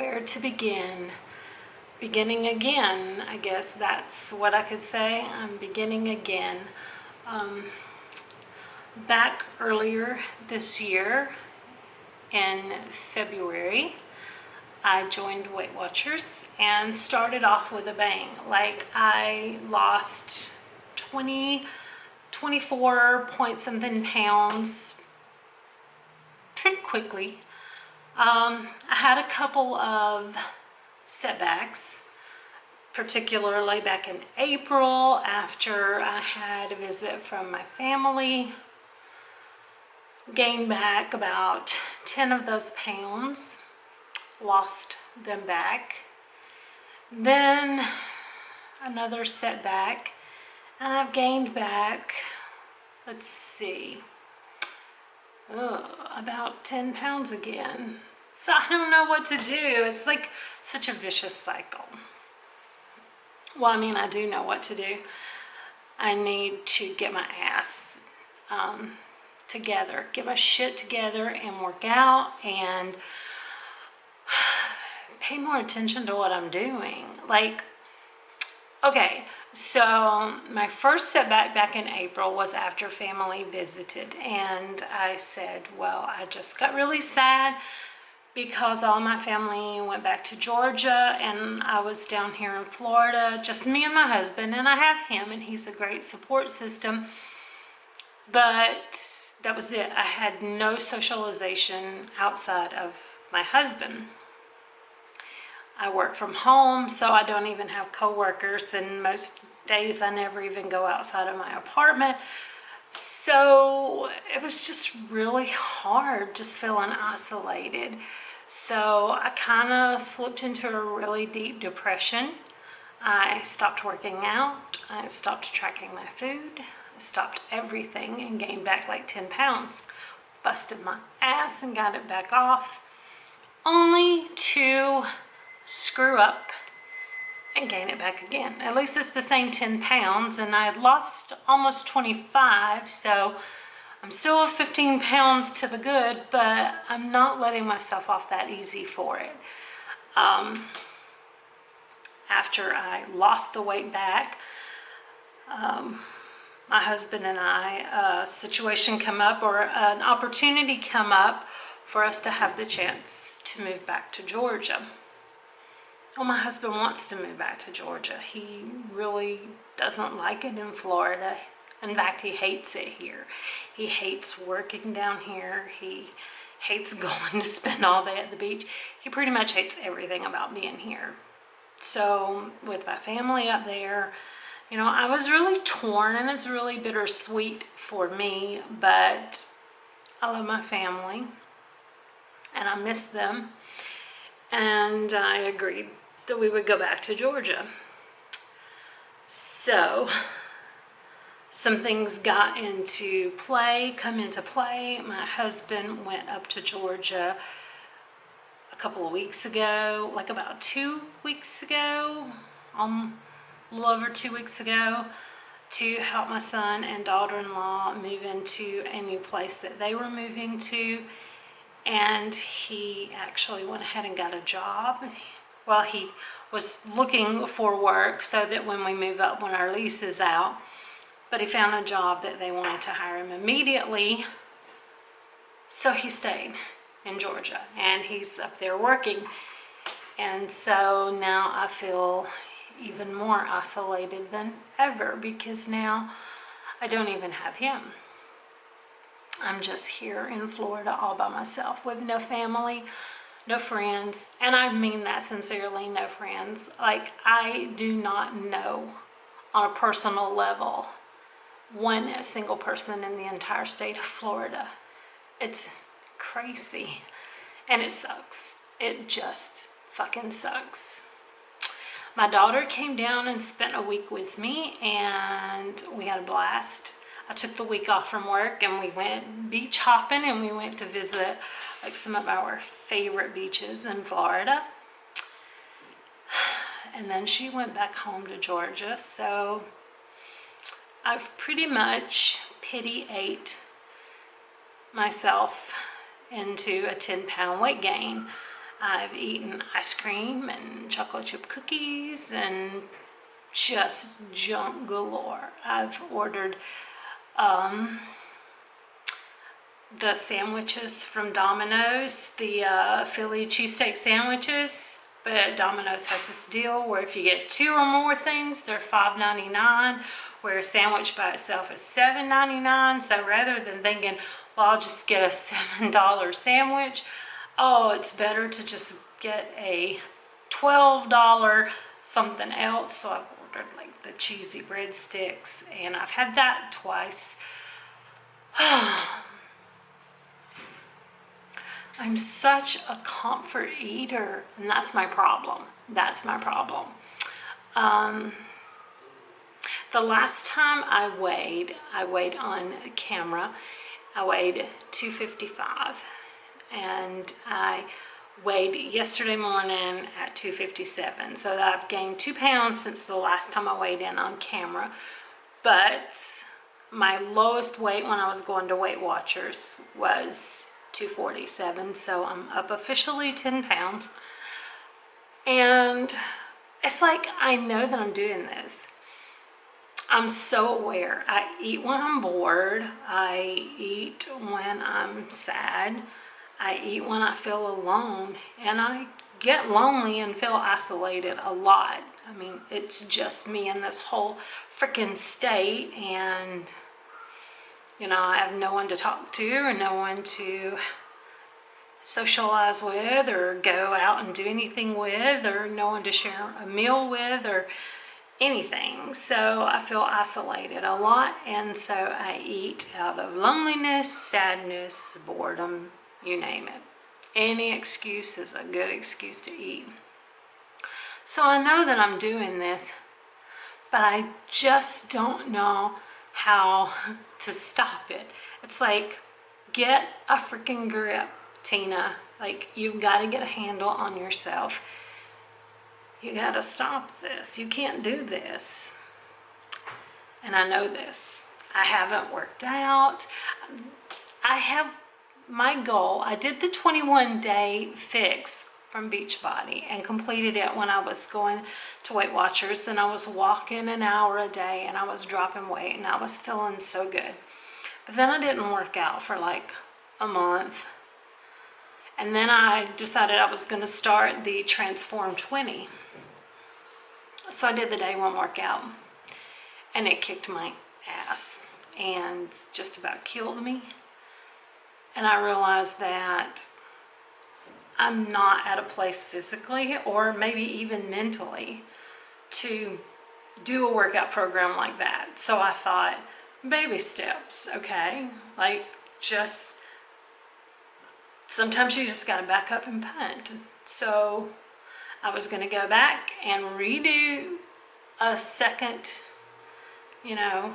where to begin? Beginning again, I guess that's what I could say. I'm beginning again. Back earlier this year in February, I joined Weight Watchers and started off with a bang. Like, I lost 24 point something pounds pretty quickly. I had a couple of setbacks, particularly back in April after I had a visit from my family. Gained back about 10 of those pounds, lost them back. Then another setback, and I've gained back, let's see, about 10 pounds again. So I don't know what to do. It's like such a vicious cycle. Well, I mean, I do know what to do. I need to get my ass together, get my shit together and work out and pay more attention to what I'm doing. Like, okay, so my first setback back in April was after family visited, and I said, well, I just got really sad because all my family went back to Georgia and I was down here in Florida, just me and my husband, and I have him and he's a great support system, but that was it. I had no socialization outside of my husband. I work from home, so I don't even have coworkers, and most days I never even go outside of my apartment. So it was just really hard, just feeling isolated. So I kind of slipped into a really deep depression. I stopped working out. I stopped tracking my food. I stopped everything and gained back like 10 pounds. Busted my ass and got it back off, only to screw up and gain it back again. At least it's the same 10 pounds, and I had lost almost 25, so I'm still 15 pounds to the good, but I'm not letting myself off that easy for it. After I lost the weight back, my husband and I, a situation come up, or an opportunity come up for us to have the chance to move back to Georgia. Well, my husband wants to move back to Georgia. He really doesn't like it in Florida. In fact, he hates it here. He hates working down here. He hates going to spend all day at the beach. He pretty much hates everything about being here. So with my family up there, you know, I was really torn, and it's really bittersweet for me, but I love my family and I miss them. And I agreed that we would go back to Georgia. So some things come into play. My husband went up to Georgia a couple of weeks ago, like about 2 weeks ago, a little over 2 weeks ago, to help my son and daughter-in-law move into a new place that they were moving to. And he actually went ahead and got a job. Well, he was looking for work so that when we move up, when our lease is out, but he found a job that they wanted to hire him immediately. So he stayed in Georgia and he's up there working. And so now I feel even more isolated than ever, because now I don't even have him. I'm just here in Florida all by myself with no family, no friends, and I mean that sincerely, no friends. Like, I do not know on a personal level one single person in the entire state of Florida. It's crazy, and it sucks. It just fucking sucks. My daughter came down and spent a week with me, and we had a blast. I took the week off from work and we went beach hopping, and we went to visit like some of our favorite beaches in Florida. And then she went back home to Georgia. So I've pretty much pity ate myself into a 10-pound weight gain. I've eaten ice cream and chocolate chip cookies and just junk galore. I've ordered the sandwiches from Domino's, the Philly cheesesteak sandwiches. But Domino's has this deal where if you get 2 or more things, they're $5.99, where a sandwich by itself is $7.99. So rather than thinking, well, I'll just get a $7 sandwich, oh, it's better to just get a $12 something else. So I've ordered like the cheesy breadsticks, and I've had that twice. I'm such a comfort eater, and that's my problem. That's my problem. The last time I weighed on camera, I weighed 255, and I weighed yesterday morning at 257. So I've gained 2 pounds since the last time I weighed in on camera. But my lowest weight when I was going to Weight Watchers was 247, so I'm up officially 10 pounds. And it's like, I know that I'm doing this. I'm so aware. I eat when I'm bored. I eat when I'm sad. I eat when I feel alone. And I get lonely and feel isolated a lot. I mean, it's just me in this whole freaking state, and you know, I have no one to talk to and no one to socialize with or go out and do anything with, or no one to share a meal with or anything. So I feel isolated a lot, and so I eat out of loneliness, sadness, boredom, you name it. Any excuse is a good excuse to eat. So I know that I'm doing this, but I just don't know how to stop it. It's like, get a freaking grip, Tina. Like, you've got to get a handle on yourself. You got to stop this. You can't do this. And I know this. I haven't worked out. I have my goal. I did the 21-day fix from Beachbody and completed it when I was going to Weight Watchers, and I was walking an hour a day, and I was dropping weight, and I was feeling so good. But then I didn't work out for like a month, and then I decided I was going to start the Transform 20. So I did the day 1 workout, and it kicked my ass and just about killed me. And I realized that I'm not at a place physically or maybe even mentally to do a workout program like that. So I thought, baby steps, okay? Like, just sometimes you just gotta back up and punt. So I was gonna go back and redo a second, you know,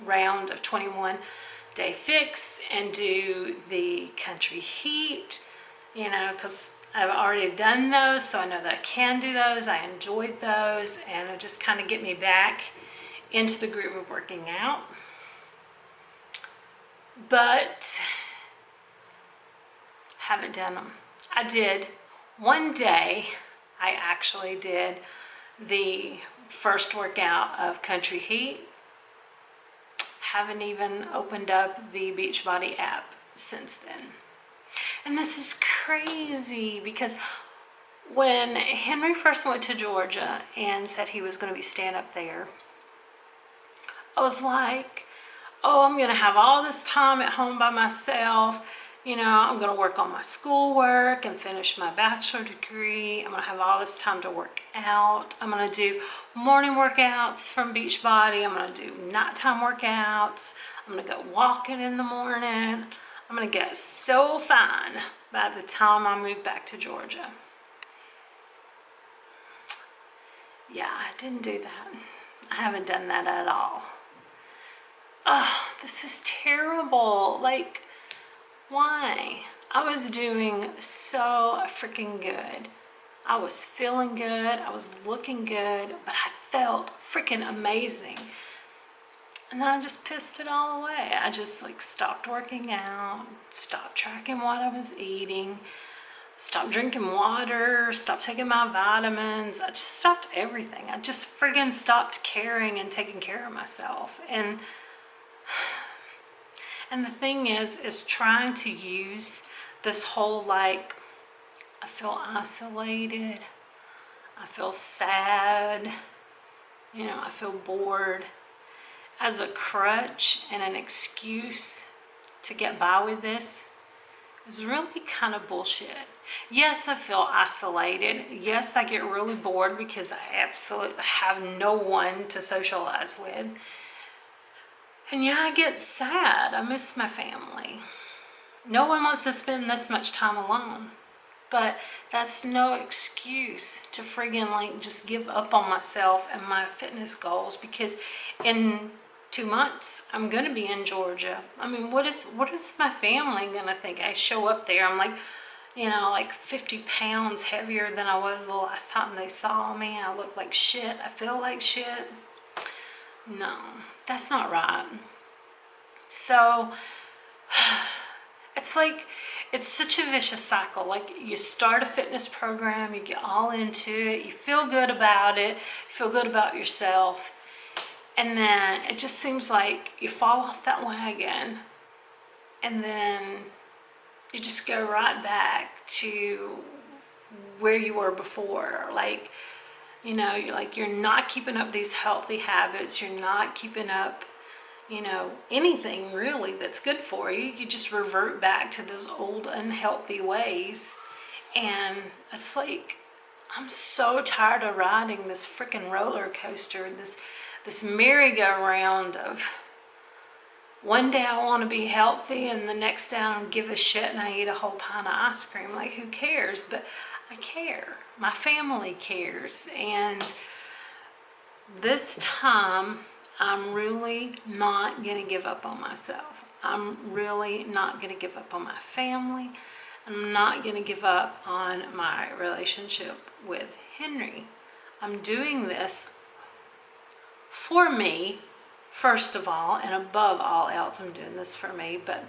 round of 21-day fix and do the country heat, you know, because I've already done those, so I know that I can do those. I enjoyed those, and it just kind of get me back into the groove of working out. But haven't done them. I did one day. I actually did the first workout of Country Heat. Haven't even opened up the Beachbody app since then. And this is crazy, because when Henry first went to Georgia and said he was going to be staying up there, I was like, oh, I'm going to have all this time at home by myself. You know, I'm going to work on my schoolwork and finish my bachelor degree. I'm going to have all this time to work out. I'm going to do morning workouts from Beachbody. I'm going to do nighttime workouts. I'm going to go walking in the morning. I'm going to get so fine by the time I move back to Georgia. Yeah, I didn't do that. I haven't done that at all. Oh, this is terrible. Like, why? I was doing so freaking good. I was feeling good. I was looking good, but I felt freaking amazing. And then I just pissed it all away. I just like stopped working out, stopped tracking what I was eating, stopped stopped drinking water, stopped taking my vitamins. I just stopped everything. I just friggin' stopped caring and taking care of myself. And the thing is trying to use this whole, like, I feel isolated, I feel sad, you know, I feel bored, as a crutch and an excuse to get by with this is really kind of bullshit. Yes, I feel isolated. Yes, I get really bored because I absolutely have no one to socialize with. And yeah, I get sad. I miss my family. No one wants to spend this much time alone. But that's no excuse to friggin' like just give up on myself and my fitness goals, because in 2 months I'm gonna be in Georgia. I mean, what is my family gonna think? I show up there, I'm like, you know, like 50 pounds heavier than I was the last time they saw me. I look like shit. I feel like shit. No, that's not right. So it's like, it's such a vicious cycle. Like, you start a fitness program, you get all into it, you feel good about it, you feel good about yourself, and then it just seems like you fall off that wagon, and then you just go right back to where you were before. Like, you know, you're not keeping up these healthy habits, you're not keeping up, you know, anything really that's good for you. You just revert back to those old unhealthy ways. And it's like, I'm so tired of riding this freaking roller coaster, this merry-go-round of one day I want to be healthy and the next day I don't give a shit and I eat a whole pint of ice cream. Like, who cares? But I care. My family cares. And this time, I'm really not going to give up on myself. I'm really not going to give up on my family. I'm not going to give up on my relationship with Henry. I'm doing this for me, first of all, and above all else, I'm doing this for me, but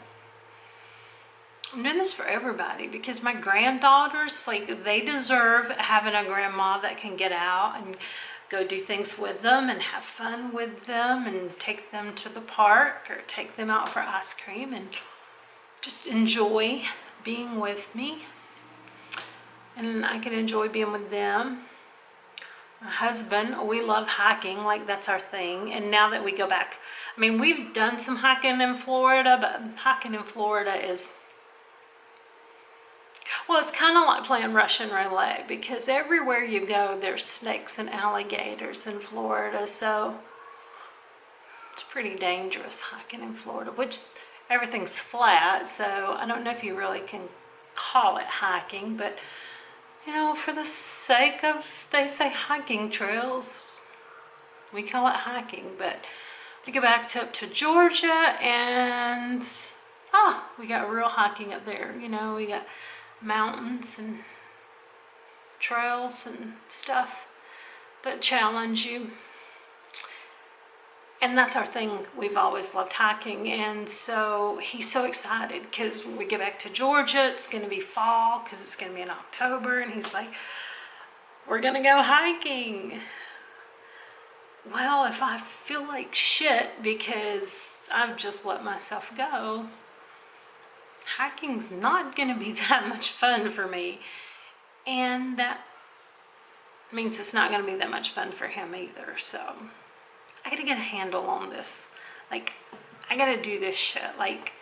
I'm doing this for everybody, because my granddaughters, like, they deserve having a grandma that can get out and go do things with them and have fun with them and take them to the park or take them out for ice cream and just enjoy being with me. And I can enjoy being with them. My husband, we love hiking, like, that's our thing. And now that we go back, I mean, we've done some hiking in Florida, but hiking in Florida is, well, it's kind of like playing Russian roulette, because everywhere you go, there's snakes and alligators in Florida. So it's pretty dangerous hiking in Florida, which everything's flat. So I don't know if you really can call it hiking, but, you know, for the sake of, they say hiking trails, we call it hiking. But we go back up to Georgia and, we got real hiking up there. You know, we got mountains and trails and stuff that challenge you. And that's our thing. We've always loved hiking. And so he's so excited because when we get back to Georgia, it's going to be fall because it's going to be in October. And he's like, we're going to go hiking. Well, if I feel like shit because I've just let myself go, hiking's not going to be that much fun for me. And that means it's not going to be that much fun for him either. So I gotta get a handle on this. Like, I gotta do this shit. Like,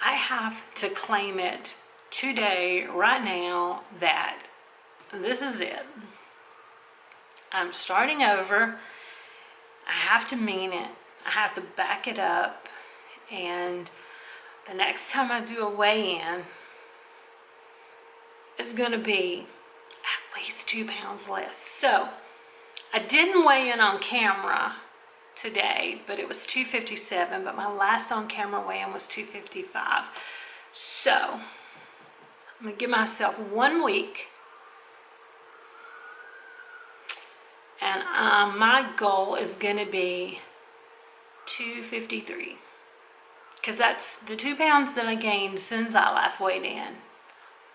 I have to claim it today, right now, that this is it. I'm starting over. I have to mean it. I have to back it up. And the next time I do a weigh-in, it's gonna be at least 2 pounds less. So, I didn't weigh in on camera today, but it was 257, but my last on camera weigh-in was 255. So I'm gonna give myself 1 week, and my goal is gonna be 253, because that's the 2 pounds that I gained since I last weighed in,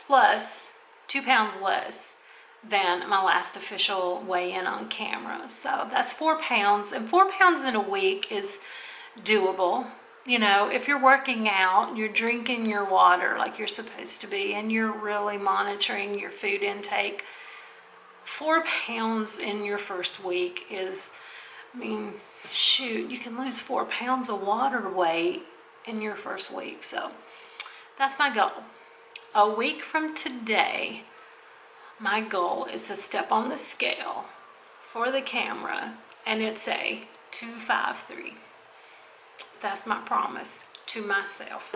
plus 2 pounds less than my last official weigh-in on camera. So that's 4 pounds, and 4 pounds in a week is doable. You know, if you're working out, you're drinking your water like you're supposed to be, and you're really monitoring your food intake, 4 pounds in your first week is, I mean, shoot, you can lose 4 pounds of water weight in your first week. So that's my goal. A week from today, my goal is to step on the scale for the camera and it's a 253. That's my promise to myself.